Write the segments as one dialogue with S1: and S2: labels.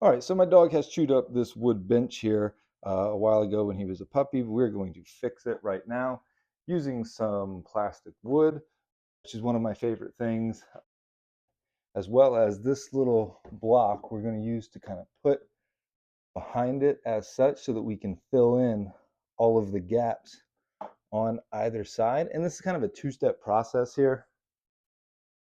S1: All right, so my dog has chewed up this wood bench here a while ago when he was a puppy. We're going to fix it right now using some plastic wood, which is one of my favorite things, as well as this little block we're going to use to kind of put behind it as such so that we can fill in all of the gaps on either side. And this is kind of a two-step process here.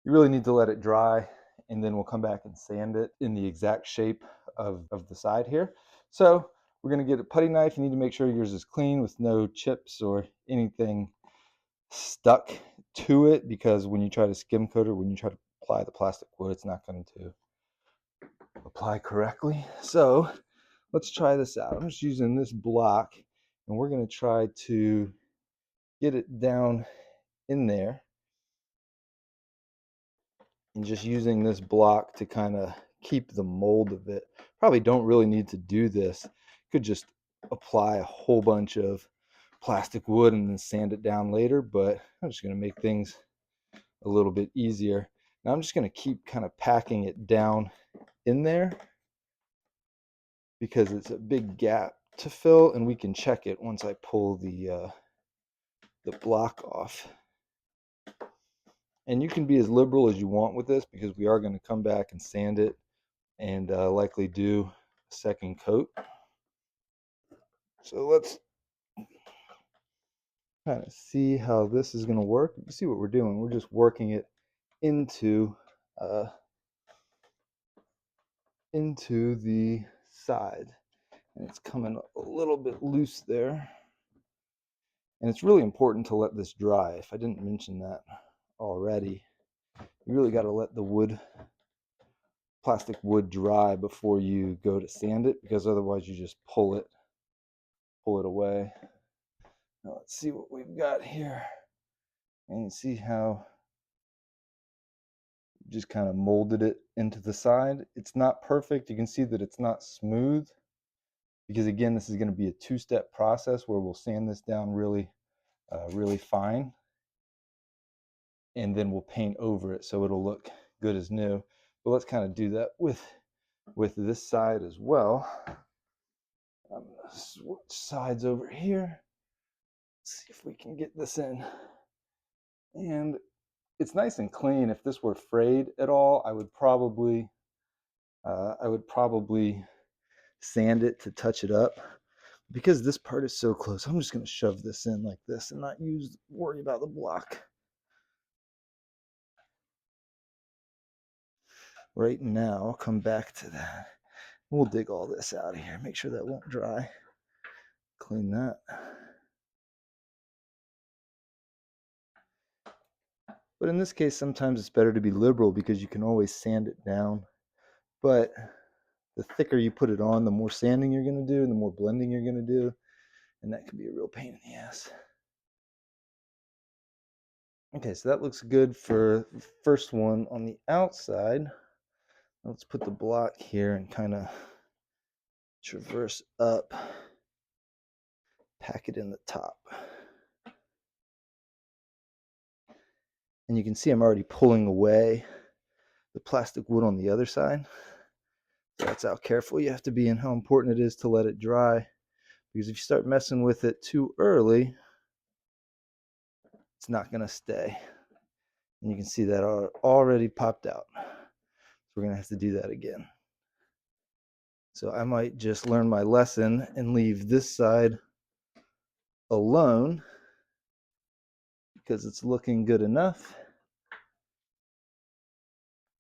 S1: You really need to let it dry, and then we'll come back and sand it in the exact shape of the side here. So we're going to get a putty knife. You need to make sure yours is clean with no chips or anything stuck to it, because when you try to skim coat or when you try to apply the plastic wood, it's not going to apply correctly. So let's try this out. I'm just using this block, and we're going to try to get it down in there, and just using this block to kind of keep the mold of it. Probably don't really need to do this. Could just apply a whole bunch of plastic wood and then sand it down later, but I'm just going to make things a little bit easier. Now I'm just going to keep kind of packing it down in there because it's a big gap to fill, and we can check it once I pull the block off. And you can be as liberal as you want with this, because we are going to come back and sand it and likely do a second coat. So let's kind of see how this is going to work. You see what we're doing. We're just working it into the side, and it's coming a little bit loose there. And it's really important to let this dry. If I didn't mention that already, you really got to let the plastic wood dry before you go to sand it, because otherwise you just pull it away. Now let's see what we've got here. And you see how just kind of molded it into the side. It's not perfect. You can see that it's not smooth, because again, this is going to be a two-step process where we'll sand this down really fine, and then we'll paint over it so it'll look good as new. But let's kind of do that with this side as well. I'm going to switch sides over here. Let's see if we can get this in. And it's nice and clean. If this were frayed at all, I would probably sand it to touch it up. Because this part is so close, I'm just going to shove this in like this and not worry about the block. Right now, I'll come back to that. We'll dig all this out of here. Make sure that won't dry. Clean that. But in this case, sometimes it's better to be liberal, because you can always sand it down. But the thicker you put it on, the more sanding you're going to do and the more blending you're going to do. And that can be a real pain in the ass. Okay, so that looks good for the first one on the outside. Let's put the block here and kind of traverse up, pack it in the top. And you can see I'm already pulling away the plastic wood on the other side. So that's how careful you have to be, and how important it is to let it dry. Because if you start messing with it too early, it's not going to stay. And you can see that already popped out. So we're going to have to do that again. So I might just learn my lesson and leave this side alone, because it's looking good enough.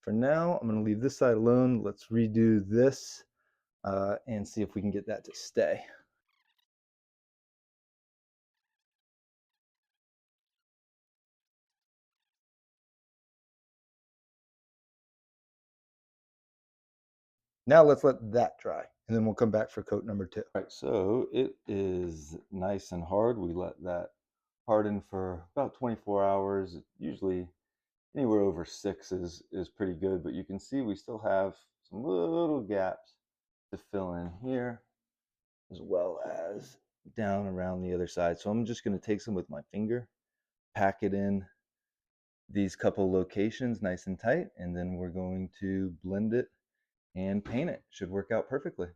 S1: For now, I'm going to leave this side alone. Let's redo this and see if we can get that to stay. Now let's let that dry, and then we'll come back for coat number 2. All right, so it is nice and hard. We let that harden for about 24 hours. Usually anywhere over 6 is pretty good, but you can see we still have some little gaps to fill in here, as well as down around the other side. So I'm just going to take some with my finger, pack it in these couple locations nice and tight, and then we're going to blend it and paint it. Should work out perfectly.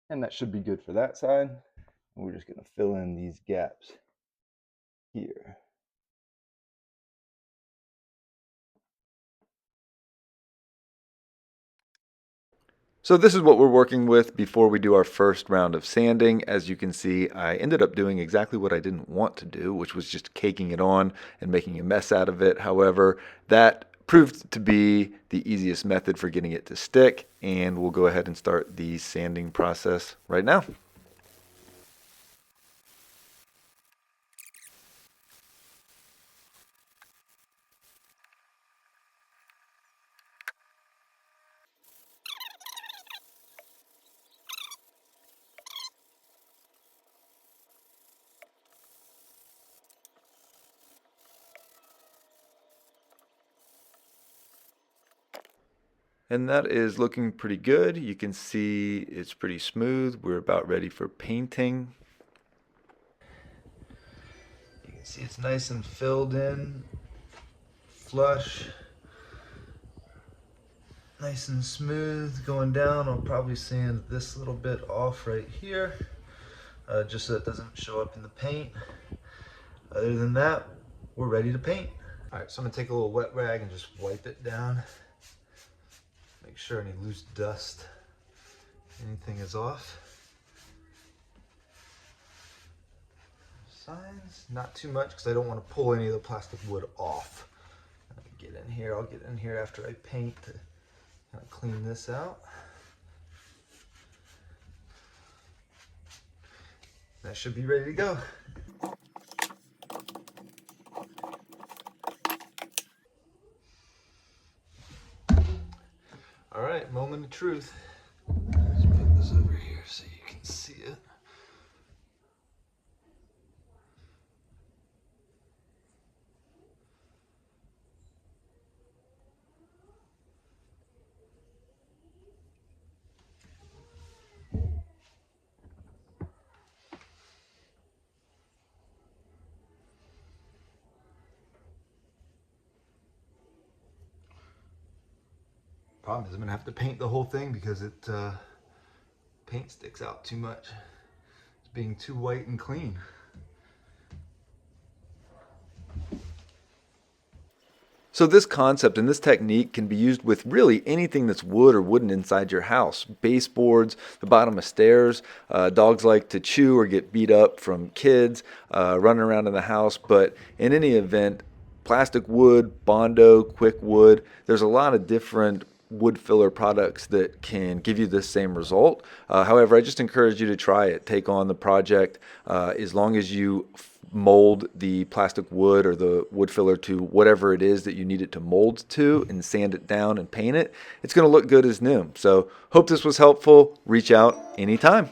S1: And that should be good for that side. And we're just going to fill in these gaps here. So this is what we're working with before we do our first round of sanding. As you can see, I ended up doing exactly what I didn't want to do, which was just caking it on and making a mess out of it. However, that proved to be the easiest method for getting it to stick, and we'll go ahead and start the sanding process right now. And that is looking pretty good. You can see it's pretty smooth. We're about ready for painting. You can see it's nice and filled in, flush, nice and smooth going down. I'll probably sand this little bit off right here, just so it doesn't show up in the paint. Other than that, we're ready to paint. All right, so I'm gonna take a little wet rag and just wipe it down. Make sure any loose dust, anything is off. Signs, not too much because I don't want to pull any of the plastic wood off. Get in here, I'll get in here after I paint to kind of clean this out. That should be ready to go. All right, moment of truth. Let's put this over here so you can see it. Problem is I'm gonna have to paint the whole thing because it paint sticks out too much. It's being too white and clean. So this concept and this technique can be used with really anything that's wood or wooden inside your house. Baseboards, the bottom of stairs. Dogs like to chew or get beat up from kids running around in the house. But in any event, plastic wood, Bondo, quick wood, there's a lot of different wood filler products that can give you the same result. However, I just encourage you to try it. Take on the project as long as you mold the plastic wood or the wood filler to whatever it is that you need it to mold to and sand it down and paint it. It's going to look good as new. So hope this was helpful. Reach out anytime.